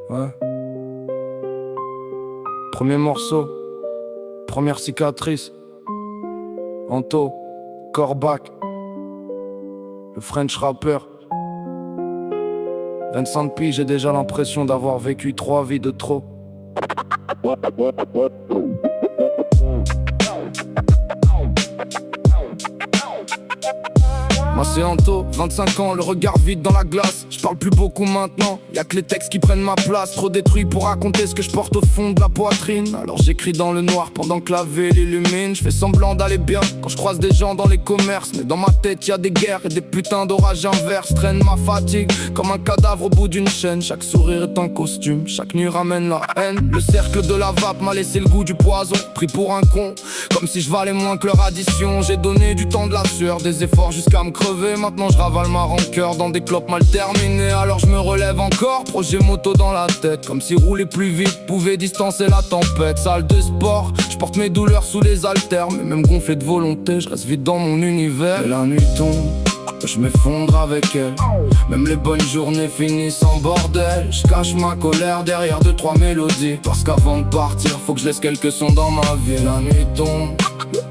Ouais. Premier morceau, première cicatrice. Anto, Corbac, le French rapper. 25 piges, j'ai déjà l'impression d'avoir vécu 3 vies de trop. Moi c'est Anto, 25 ans, le regard vide dans la glace. Je parle plus beaucoup maintenant, y'a que les textes qui prennent ma place. Trop détruit pour raconter ce que je porte au fond de la poitrine. Alors j'écris dans le noir pendant que la ville illumine. Je fais semblant d'aller bien quand je croise des gens dans les commerces. Mais dans ma tête y'a des guerres et des putains d'orages inverses. Traîne ma fatigue comme un cadavre au bout d'une chaîne. Chaque sourire est un costume, chaque nuit ramène la haine. Le cercle de la vape m'a laissé le goût du poison. Pris pour un con, comme si je valais moins que leur addition. J'ai donné du temps, de la sueur, des efforts jusqu'à me crever. Maintenant je ravale ma rancœur dans des clopes mal terminées. Alors je me relève encore, projet moto dans la tête. Comme si rouler plus vite pouvait distancer la tempête. Salle de sport, je porte mes douleurs sous les haltères. Mais même gonflé de volonté, je reste vite dans mon univers. Et la nuit tombe, je m'effondre avec elle. Même les bonnes journées finissent en bordel. Je cache ma colère derrière 2-3 mélodies. Parce qu'avant de partir, faut que je laisse quelques sons dans ma vie. Et la nuit tombe,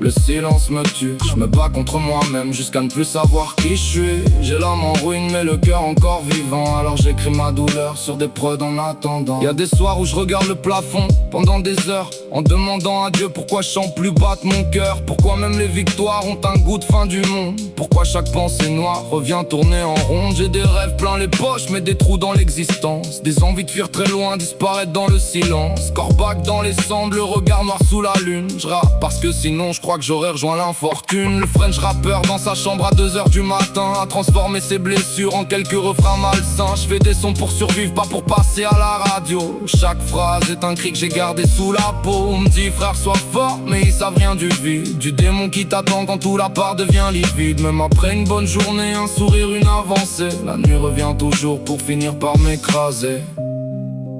le silence me tue. Je me bats contre moi-même jusqu'à ne plus savoir qui je suis. J'ai l'âme en ruine mais le cœur encore vivant. Alors j'écris ma douleur sur des prods en attendant. Y'a des soirs où je regarde le plafond pendant des heures, en demandant à Dieu pourquoi je sens plus battre mon cœur. Pourquoi même les victoires ont un goût de fin du monde. Pourquoi chaque pensée noire revient tourner en ronde. J'ai des rêves plein les poches mais des trous dans l'existence. Des envies de fuir très loin, disparaître dans le silence. Corbac dans les cendres, le regard noir sous la lune. Je rappe parce que sinon je crois que j'aurais rejoint l'infortune. Le French rapper dans sa chambre à 2h du matin, a transformé ses blessures en quelques refrains malsains. Je fais des sons pour survivre, pas pour passer à la radio. Chaque phrase est un cri que j'ai gardé sous la peau. On me dit frère sois fort, mais ils savent rien du vide. Du démon qui t'attend quand tout la part devient livide. Même après une bonne journée, un sourire, une avancée. La nuit revient toujours pour finir par m'écraser.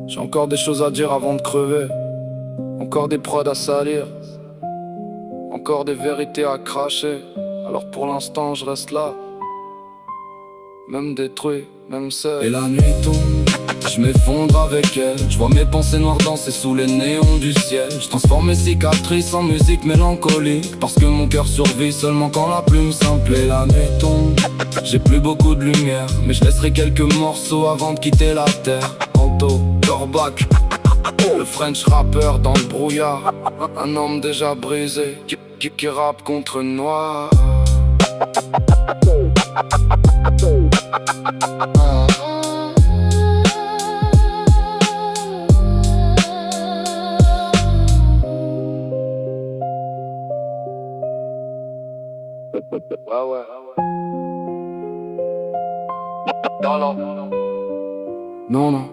J'ai encore des choses à dire avant de crever. Encore des prods à salir. Encore des vérités à cracher. Alors pour l'instant je reste là, même détruit, même seul. Et la nuit tombe, je m'effondre avec elle. Je vois mes pensées noires danser sous les néons du ciel. Je transforme mes cicatrices en musique mélancolique. Parce que mon cœur survit seulement quand la plume simple. Et la nuit tombe, j'ai plus beaucoup de lumière, mais je laisserai quelques morceaux avant de quitter la terre. Anto, Corbac, le French rapper dans le brouillard. Un homme déjà brisé qui rappe contre noir. Ouais. Non.